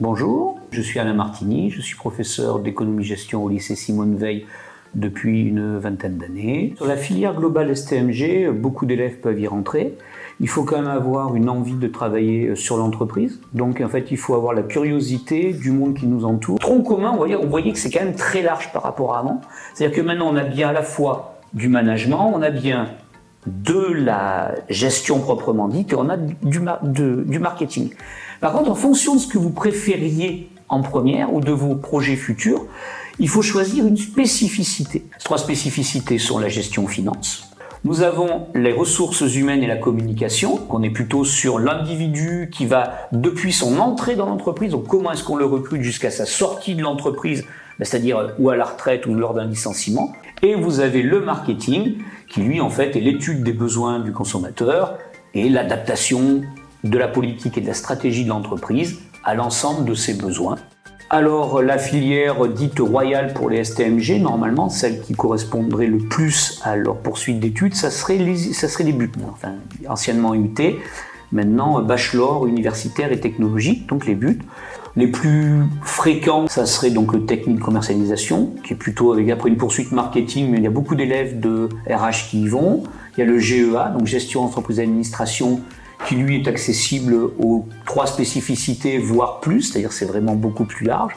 Bonjour, je suis Alain Martini, je suis professeur d'économie-gestion au lycée Simone Veil depuis une vingtaine d'années. Sur la filière globale STMG, beaucoup d'élèves peuvent y rentrer. Il faut quand même avoir une envie de travailler sur l'entreprise. Donc en fait, il faut avoir la curiosité du monde qui nous entoure. Tronc commun, on voyait que c'est quand même très large par rapport à avant. C'est-à-dire que maintenant, on a bien à la fois du management, on a bien de la gestion proprement dite et on a du marketing. Par contre, en fonction de ce que vous préfériez en première ou de vos projets futurs, il faut choisir une spécificité. Ces 3 spécificités sont la gestion finance. Nous avons les ressources humaines et la communication. On est plutôt sur l'individu qui va, depuis son entrée dans l'entreprise, donc comment est-ce qu'on le recrute jusqu'à sa sortie de l'entreprise, c'est-à-dire ou à la retraite ou lors d'un licenciement. Et vous avez le marketing qui, lui, en fait, est l'étude des besoins du consommateur et l'adaptation de la politique et de la stratégie de l'entreprise à l'ensemble de ses besoins. Alors la filière dite royale pour les STMG, normalement celle qui correspondrait le plus à leur poursuite d'études, ça serait les BUT, enfin anciennement UT, maintenant bachelor universitaire et technologique, donc les BUT. Les plus fréquents, ça serait donc le technique de commercialisation, qui est plutôt avec après une poursuite marketing, mais il y a beaucoup d'élèves de RH qui y vont. Il y a le GEA, donc gestion entreprise d'administration, qui lui est accessible aux 3 spécificités, voire plus, c'est-à-dire c'est vraiment beaucoup plus large.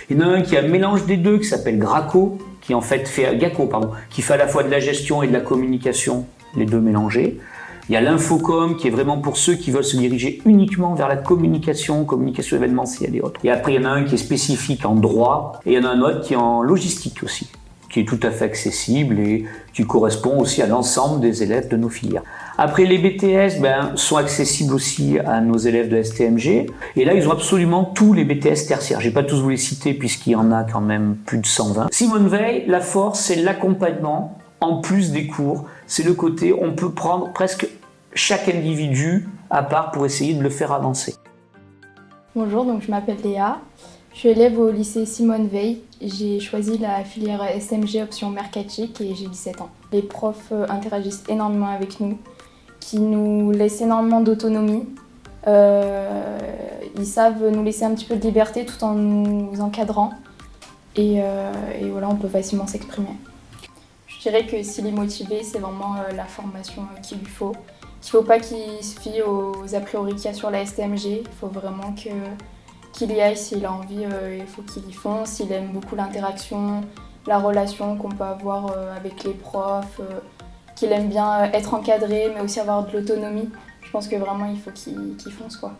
Il y en a un qui a un mélange des deux, qui s'appelle GACO, qui fait à la fois de la gestion et de la communication, les deux mélangés. Il y a l'Infocom, qui est vraiment pour ceux qui veulent se diriger uniquement vers la communication événementielle et autres. Et après, il y en a un qui est spécifique en droit, et il y en a un autre qui est en logistique aussi, qui est tout à fait accessible et qui correspond aussi à l'ensemble des élèves de nos filières. Après, les BTS sont accessibles aussi à nos élèves de STMG. Et là, ils ont absolument tous les BTS tertiaires. Je ne vais pas tous vous les citer puisqu'il y en a quand même plus de 120. Simone Veil, la force, c'est l'accompagnement en plus des cours. C'est le côté, on peut prendre presque chaque individu à part pour essayer de le faire avancer. Bonjour, donc je m'appelle Léa. Je suis élève au lycée Simone Veil. J'ai choisi la filière STMG option mercatique et j'ai 17 ans. Les profs interagissent énormément avec nous, qui nous laissent énormément d'autonomie. Ils savent nous laisser un petit peu de liberté tout en nous encadrant. Et voilà, on peut facilement s'exprimer. Je dirais que s'il est motivé, c'est vraiment la formation qu'il lui faut. Il ne faut pas qu'il se fie aux a priori qu'il y a sur la STMG. Il faut vraiment qu'il y aille s'il a envie, il faut qu'il y fonce. S'il aime beaucoup l'interaction, la relation qu'on peut avoir avec les profs, qu'il aime bien être encadré, mais aussi avoir de l'autonomie. Je pense que vraiment, il faut qu'il fonce, quoi.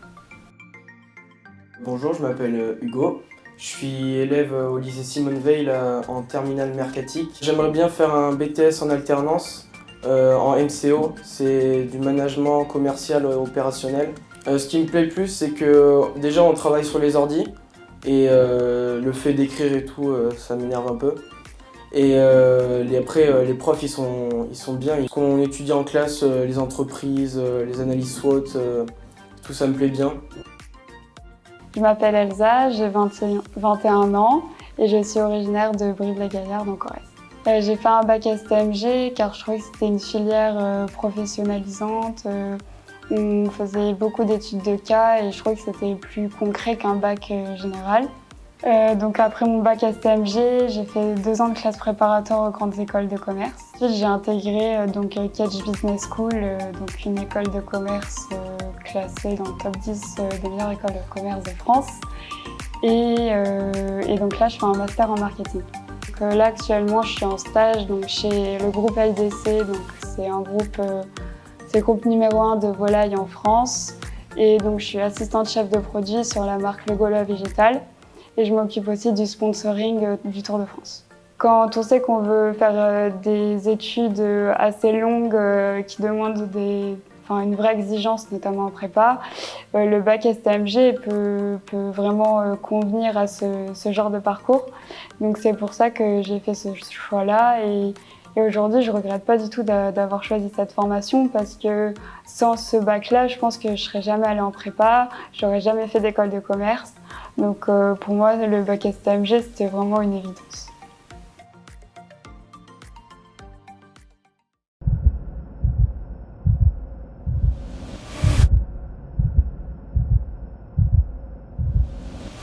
Bonjour, je m'appelle Hugo. Je suis élève au lycée Simone Veil en terminale mercatique. J'aimerais bien faire un BTS en alternance en MCO, c'est du management commercial opérationnel. Ce qui me plaît le plus, c'est que déjà on travaille sur les ordis et le fait d'écrire et tout, ça m'énerve un peu. Et après, les profs, ils sont bien. Quand on étudie en classe, les entreprises, les analyses SWOT, tout ça me plaît bien. Je m'appelle Elsa, j'ai 21 ans et je suis originaire de Brive-la-Gaillarde en Corrèze. J'ai fait un bac STMG car je trouvais que c'était une filière professionnalisante. On faisait beaucoup d'études de cas et je trouvais que c'était plus concret qu'un bac général. Donc après mon bac STMG, j'ai fait 2 ans de classe préparatoire aux grandes écoles de commerce. Ensuite, j'ai intégré Catch Business School, donc une école de commerce classée dans le top 10 des meilleures écoles de commerce de France. Et donc là, je fais un master en marketing. Donc là, actuellement, je suis en stage donc chez le groupe LDC. Donc c'est un groupe, c'est le groupe numéro 1 de volaille en France. Et donc je suis assistante chef de produit sur la marque Le Gaulois Végétal. Et je m'occupe aussi du sponsoring du Tour de France. Quand on sait qu'on veut faire des études assez longues qui demandent une vraie exigence, notamment en prépa, le bac STMG peut vraiment convenir à ce genre de parcours. Donc c'est pour ça que j'ai fait ce choix-là. Et aujourd'hui, je ne regrette pas du tout d'avoir choisi cette formation parce que sans ce bac-là, je pense que je ne serais jamais allée en prépa, je n'aurais jamais fait d'école de commerce. Donc pour moi, le bac STMG, c'était vraiment une évidence.